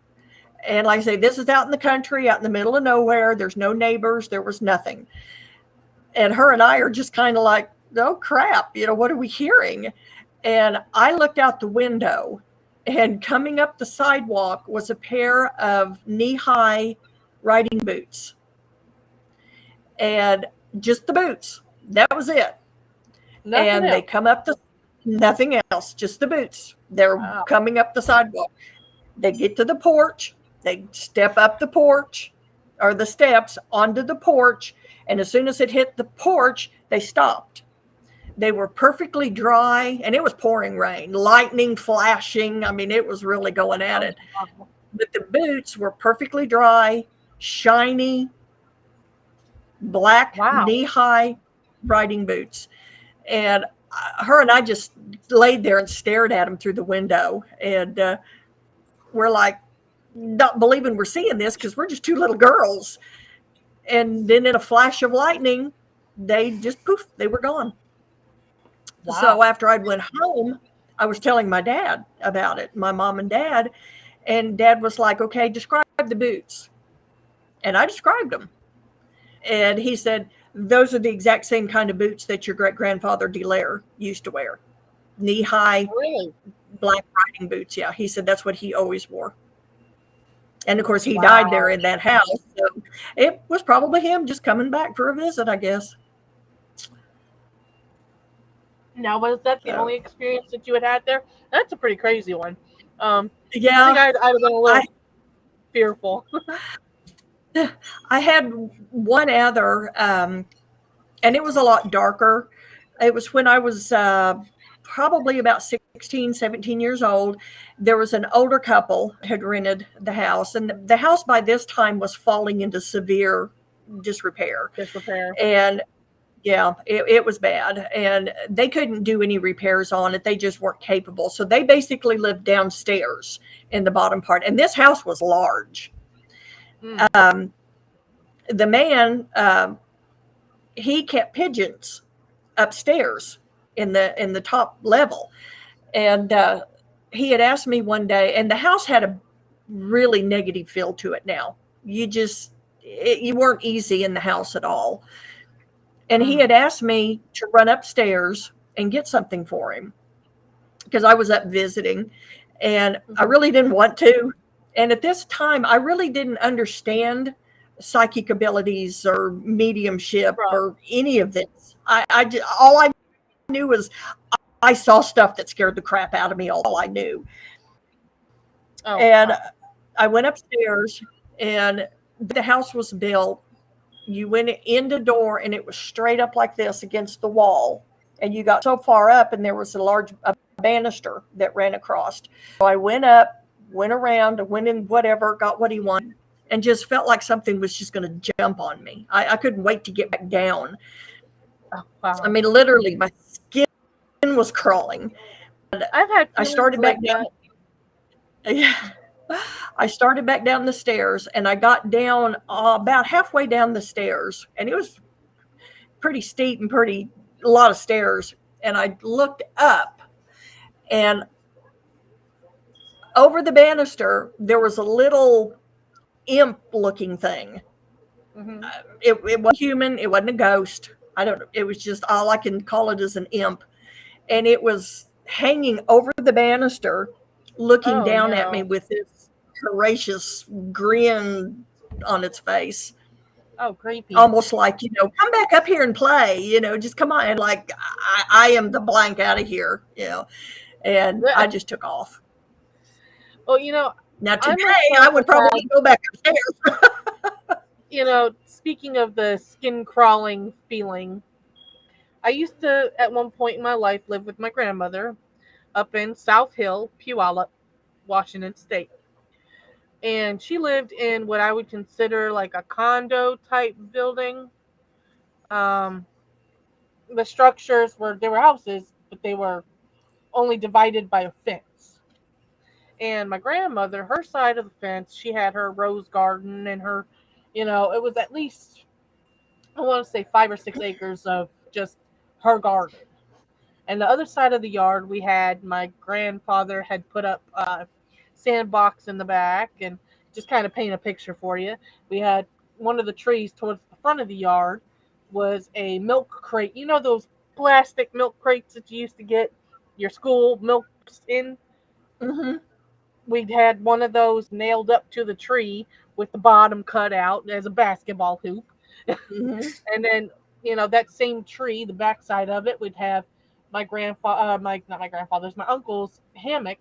And like I say, this is out in the country, out in the middle of nowhere. There's no neighbors. There was nothing. And her and I are just kind of like, oh, crap. What are we hearing? And I looked out the window, and coming up the sidewalk was a pair of knee-high riding boots. And just the boots. That was it. Nothing else. They come up nothing else, just the boots. They're coming up the sidewalk. They get to the porch. They step up the porch or the steps onto the porch. And as soon as it hit the porch, they stopped. They were perfectly dry, and it was pouring rain, lightning flashing. I mean, it was really going at it. But the boots were perfectly dry, shiny, black, knee-high riding boots. And her and I just laid there and stared at them through the window. And we're like, not believing we're seeing this because we're just two little girls. And then in a flash of lightning, they just poof, they were gone. So Wow. after I'd went home, I was telling my dad about it, my mom and dad was like, okay, describe the boots. And I described them. And he said, those are the exact same kind of boots that your great grandfather Delaire used to wear. Knee high, Really? black riding boots. Yeah. He said that's what he always wore. And of course, he died there Wow. in that house. So it was probably him just coming back for a visit, I guess. Now, was that the So, only experience that you had there? That's a pretty crazy one. I think yeah, I'd have been a I little fearful. I had one other, and it was a lot darker. It was when I was probably about 16, 17 years old. There was an older couple had rented the house, and the house by this time was falling into severe disrepair. Disrepair. And yeah, it was bad. And they couldn't do any repairs on it. They just weren't capable. So they basically lived downstairs in the bottom part. And this house was large. Mm. Um, the man, he kept pigeons upstairs in the top level. And he had asked me one day, and the house had a really negative feel to it now. You weren't easy in the house at all. And he Mm. had asked me to run upstairs and get something for him because I was up visiting and I Mhm. really didn't want to. And at this time, I really didn't understand psychic abilities or mediumship Right. or any of this. All I knew was I saw stuff that scared the crap out of me. All I knew. Oh, And wow. I went upstairs, and the house was built. You went in the door, and it was straight up like this against the wall. And you got so far up, and there was a banister that ran across. So I went up, went around, went in whatever, got what he wanted, and just felt like something was just going to jump on me. I couldn't wait to get back down. Oh, I wow. mean, literally, my skin was crawling. I've had I feelings started like back down. that. Yeah. I started back down the stairs, and I got down about halfway down the stairs, and it was pretty steep and pretty a lot of stairs. And I looked up, and over the banister there was a little imp looking thing. Hmm. It wasn't human, it wasn't a ghost. I don't know. It was just, all I can call it is an imp. And it was hanging over the banister, looking Oh, down at me no. with this voracious grin on its face. Oh, creepy. Almost like, come back up here and play, just come on. And like, I am the blank out of here. And I just took off. Well, Now, I today, I myself would have probably had, go back upstairs. speaking of the skin crawling feeling, I used to, at one point in my life, live with my grandmother up in South Hill, Puyallup, Washington State. And she lived in what I would consider like a condo type building. Um, the structures they were houses, but they were only divided by a fence. And my grandmother, her side of the fence, she had her rose garden and it was at least, I want to say 5 or 6 acres of just her garden. And the other side of the yard, we had my grandfather had put up a sandbox in the back, and just kind of paint a picture for you. We had one of the trees towards the front of the yard was a milk crate. You know those plastic milk crates that you used to get your school milks in? Hmm. We'd had one of those nailed up to the tree with the bottom cut out as a basketball hoop. Hmm. And then, that same tree, the backside of it would have my grandfather, not my grandfather's, my uncle's hammock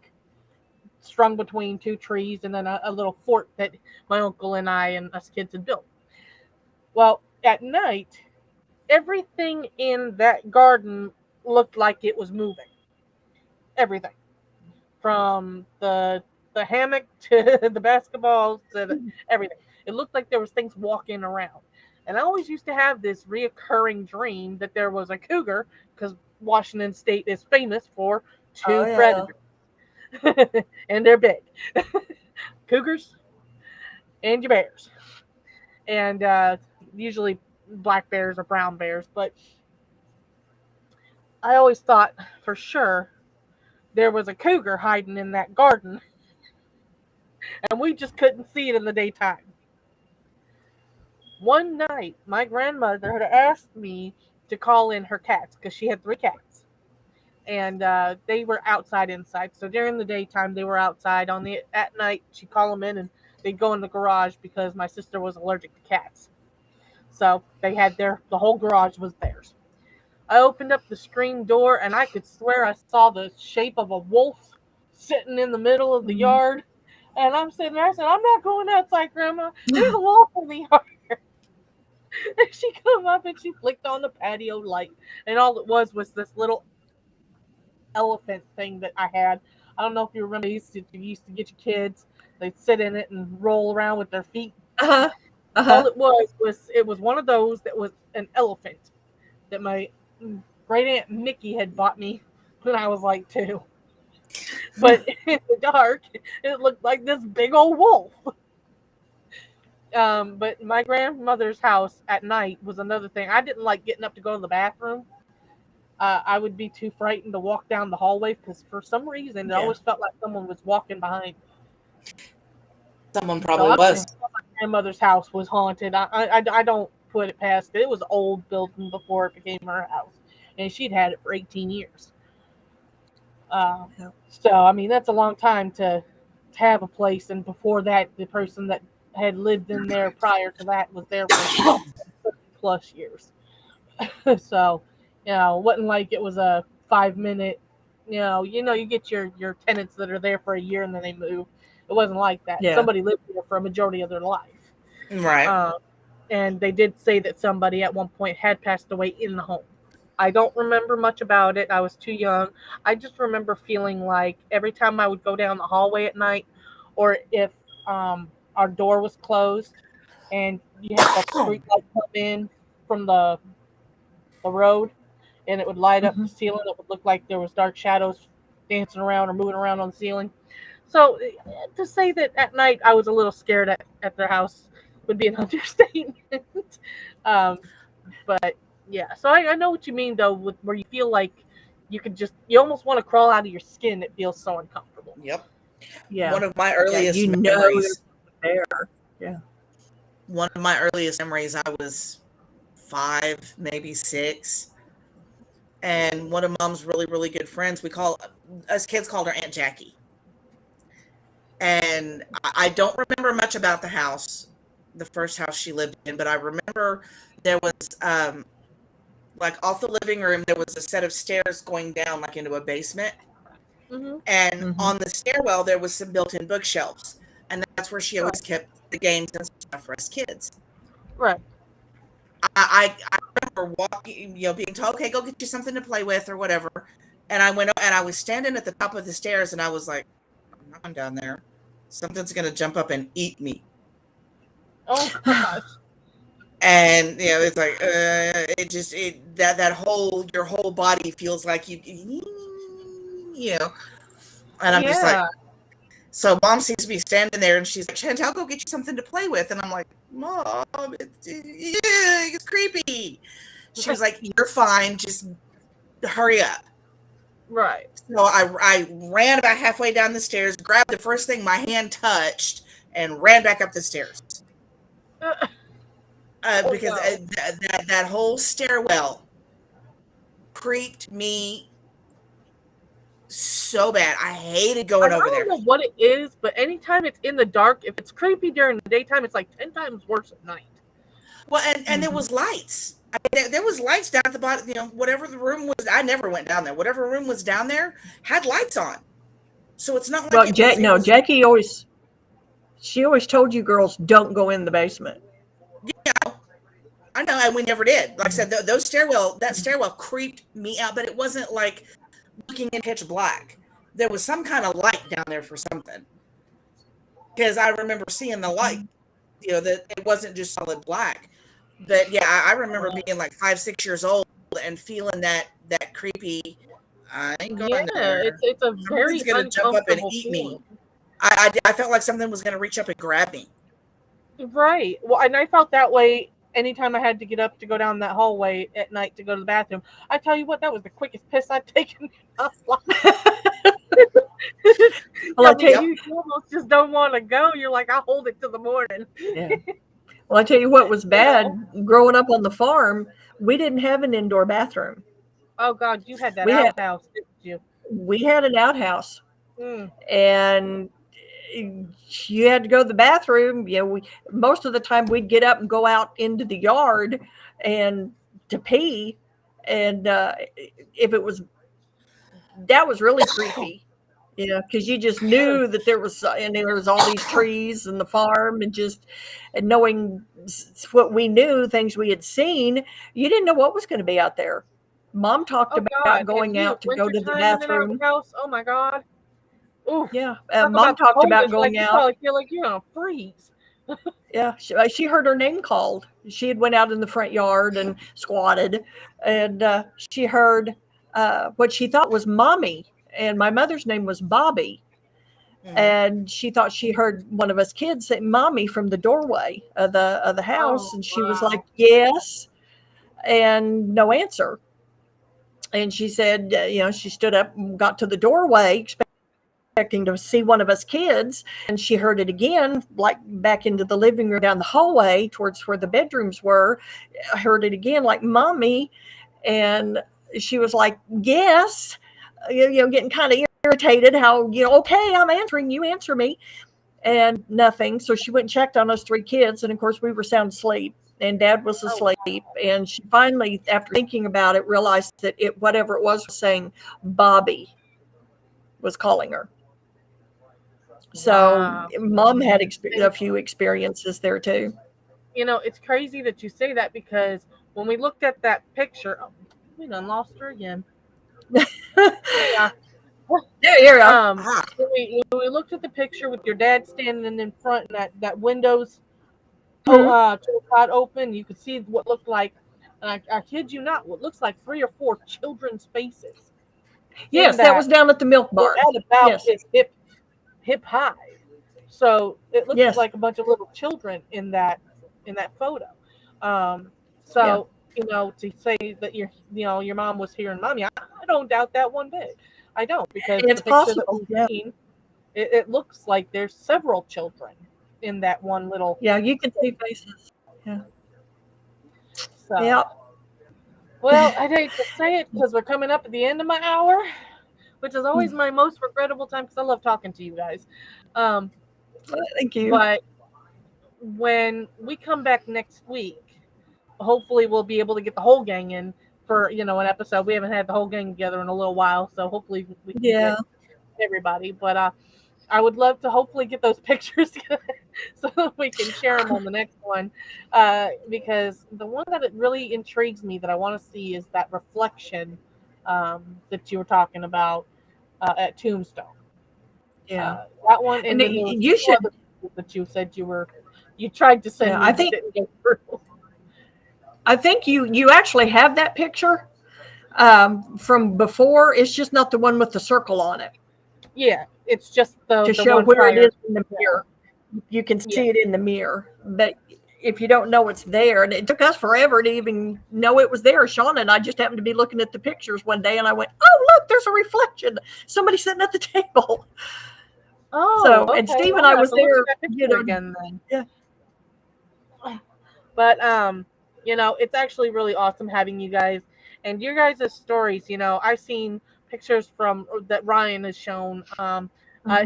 strung between two trees, and then a little fort that my uncle and I and us kids had built. Well, at night, everything in that garden looked like it was moving. Everything. From the hammock to the basketballs to everything. It looked like there was things walking around. And I always used to have this reoccurring dream that there was a cougar, because Washington State is famous for Oh, two yeah. predators, and they're big. cougars and your bears, and usually black bears or brown bears. But I always thought for sure there was a cougar hiding in that garden, and we just couldn't see it in the daytime. One night, my grandmother had asked me to call in her cats because she had three cats, and they were outside inside. So during the daytime, they were outside. On the at night, she'd call them in, and they'd go in the garage because my sister was allergic to cats. So they had the whole garage was theirs. I opened up the screen door, and I could swear I saw the shape of a wolf sitting in the middle of the Mhm. yard. And I'm sitting there. I said, "I'm not going outside, Grandma. There's a wolf in the yard." And she come up and she flicked on the patio light, and all it was this little elephant thing that I had. I don't know if you remember. You used to get your kids. They'd sit in it and roll around with their feet. Uh-huh. All Uh-huh. it was one of those that was an elephant that my great aunt Mickey had bought me when I was like 2. But in the dark, it looked like this big old wolf. But my grandmother's house at night was another thing. I didn't like getting up to go to the bathroom. I would be too frightened to walk down the hallway because for some reason it Yeah. always felt like someone was walking behind. Someone So probably I'm was. my grandmother's house was haunted. I don't put it past it. It was an old building before it became her house, and she'd had it for 18 years. Um, Yeah. so I mean that's a long time to have a place, and before that, the person that had lived in there prior to that was there for plus years. So, it wasn't like it was a 5 minute. You get your tenants that are there for a year and then they move. It wasn't like that. Yeah. Somebody lived there for a majority of their life, Right. uh, and they did say that somebody at one point had passed away in the home. I don't remember much about it. I was too young. I just remember feeling like every time I would go down the hallway at night, or if our door was closed, and you had that street light come in from the road, and it would light up Mhm. the ceiling. It would look like there was dark shadows dancing around or moving around on the ceiling. So to say that at night I was a little scared at their house would be an understatement. um, but yeah, so I know what you mean though, with where you feel like you almost want to crawl out of your skin. It feels so uncomfortable. Yep. Yeah. One of my Yeah. earliest You know memories. they're there. Yeah. One of my earliest memories. I was 5, maybe 6, and one of Mom's really, really good friends. We call us kids called her Aunt Jackie. And I don't remember much about the house, the first house she lived in, but I remember there was like off the living room, there was a set of stairs going down like into a basement. Hmm. And Mhm. on the stairwell, there was some built in bookshelves. And that's where she always Right. kept the games and stuff for us kids. Right. I remember walking, being told, okay, go get you something to play with or whatever. And I went and I was standing at the top of the stairs and I was like, I'm not going down there. Something's going to jump up and eat me. Oh gosh. And it's like it just that whole your whole body feels like you know and I'm just like, Yeah. so Mom seems to be standing there and she's like, Chantel, go get you something to play with. And I'm like, Mom, it's creepy. She was like, you're fine, just hurry up. Right. So I ran about halfway down the stairs, grabbed the first thing my hand touched, and ran back up the stairs. Oh Because no. that whole stairwell creeped me so bad. I hated I going over don't there. know what it is, but anytime it's in the dark, if it's creepy during the daytime, it's like 10 times worse at night. Well, and there Mhm. was lights. There was lights down at the bottom. Whatever the room was, I never went down there. Whatever room was down there had lights on. So it's not like Well, it was. It no, was. She always told you girls don't go in the basement. Yeah, I know, and we never did. Like I Mhm. said, that stairwell creeped me out, but it wasn't like looking in pitch black. There was some kind of light down there for something. Because I remember seeing the light, that it wasn't just solid black. But yeah, I remember being like 5, 6 years old and feeling that creepy. I ain't Yeah, going it's there. it's a Something's very gonna jump up and uncomfortable eat me. feeling. I felt like something was going to reach up and grab me. Right. Well, and I felt that way anytime I had to get up to go down that hallway at night to go to the bathroom. I tell you what, that was the quickest piss I've taken in my life. Well, I I tell mean, you, you almost just don't want to go. You're like, I'll hold it till the morning. yeah. Well, I tell you what was You bad. know? Growing up on the farm, we didn't have an indoor bathroom. Oh God, you had that We had outhouse, didn't you? we had an outhouse, Mm. and you had to go to the bathroom. We most of the time we'd get up and go out into the yard and to pee, and if it was that was really creepy. Because you just Sure. knew that there was all these trees and the farm, and knowing what we knew, things we had seen, you didn't know what was going to be out there. Mom talked Oh about God, and going you out to go to the wintertime in an bathroom. outhouse. Oh my God. Ooh, Yeah, talk Mom about the talked about coldest. Like going you out. probably feel like you're gonna freeze. Yeah, she heard her name called. She had went out in the front yard and squatted, and she heard what she thought was Mommy, and my mother's name was Bobby. Hmm. And she thought she heard one of us kids say "mommy" from the doorway of the house, Oh and she was like, wow. "Yes," and no answer. And she said, she stood up and got to the doorway, expecting to see one of us kids, and she heard it again, like back into the living room down the hallway towards where the bedrooms were. I heard it again, like "mommy," and she was like, "Yes," getting kind of irritated. How okay, I'm answering, you answer me. And nothing. So she went and checked on us three kids, and of course we were sound asleep, and Dad was Oh asleep. And she finally, after thinking about it, realized that whatever it was saying Bobby was calling her. So wow. Mom had And a few experiences there too. it's crazy that you say that because when we looked at that picture, oh, we done lost her again. There you are. There you are. Ah. When we looked at the picture with your dad standing in front and that windows Hmm. to the cot open, you could see what looked like, and I kid you not, what looks like 3 or 4 children's faces in Yes, that was that down at the milk were barn. at about Yes, his hip high. So it looked yes, like a bunch of little children in that photo. Um, yeah. so to say that your mom was hearing mommy, I don't doubt that one bit. I don't because It's the picture that possible. we've Yeah, seen, it looks like there's several children in that one little yeah. You can see space. faces. Yeah, So, yeah. well, I'd hate to say it because we're coming up at the end of my hour, which is always my most regrettable time because I love talking to you guys. Um, Thank you. but when we come back next week, hopefully we'll be able to get the whole gang in for an episode. We haven't had the whole gang together in a little while, so hopefully we can Yeah. get everybody. But I would love to hopefully get those pictures so that we can share them on the next one. Because the one that it really intrigues me that I want to see is that reflection that you were talking about at Tombstone. Yeah. That one, And and then there was you 2 should, other pictures that you said you tried to yeah, send me but didn't go through. I think you actually have that picture from before. It's just not the one with the circle on it Yeah, it's just the to the show one where it prior. is in the mirror. You can Yeah. see it in the mirror, but if you don't know it's there, and it took us forever to even know it was there. Shauna and I just happened to be looking at the pictures one day, and I went, "Oh, look, there's a reflection. Somebody sitting at the table." Oh, So, and okay. Steve Well, and I'm I gonna have was to look at there. that picture again then. Yeah, But it's actually really awesome having you guys and your guys' stories. I've seen pictures from that Ryan has shown. mhm.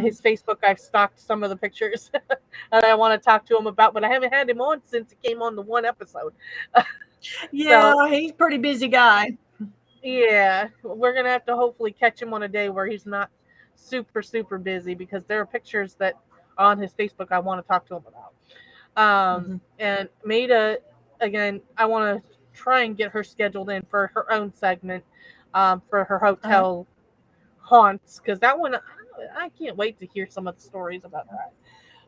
His Facebook. I've stalked some of the pictures that I want to talk to him about, but I haven't had him on since he came on the one episode. Yeah, So he's a pretty busy guy. yeah, we're gonna have to hopefully catch him on a day where he's not super super busy because there are pictures that on his Facebook I want to talk to him about. Mhm. And Maida, again, I want to try and get her scheduled in for her own segment for her Uh-huh. hotel haunts because that one I can't wait to hear some of the stories about that.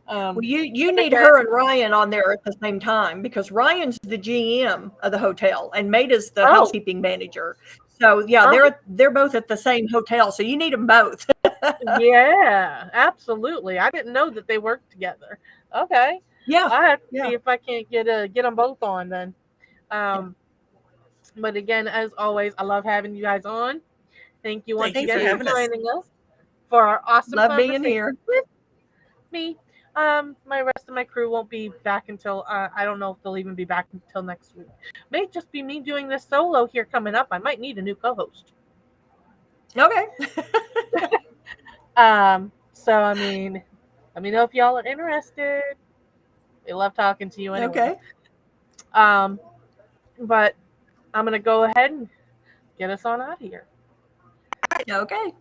Well, Um, you but need again, her and Ryan on there at the same time because Ryan's the GM of the hotel and Maida's the oh, housekeeping manager. So yeah, Oh, they're both at the same hotel, so you need them both. yeah, absolutely. I didn't know that they worked together. Okay. Yeah, I have to yeah, see if I can't get them both on then. yeah. Um, but again, as always, I love having you guys on. Thank you once Thank you Thank for again for you. having us. joining us for our awesome Love being conversation here. with me. My rest of my crew won't be back until I don't know if they'll even be back until next week. May just be me doing this solo here coming up. I might need a new co-host. Okay. So I mean, let me know if y'all are interested. We love talking to you anyway. Okay. Um, but I'm gonna go ahead and get us on out of here. Okay.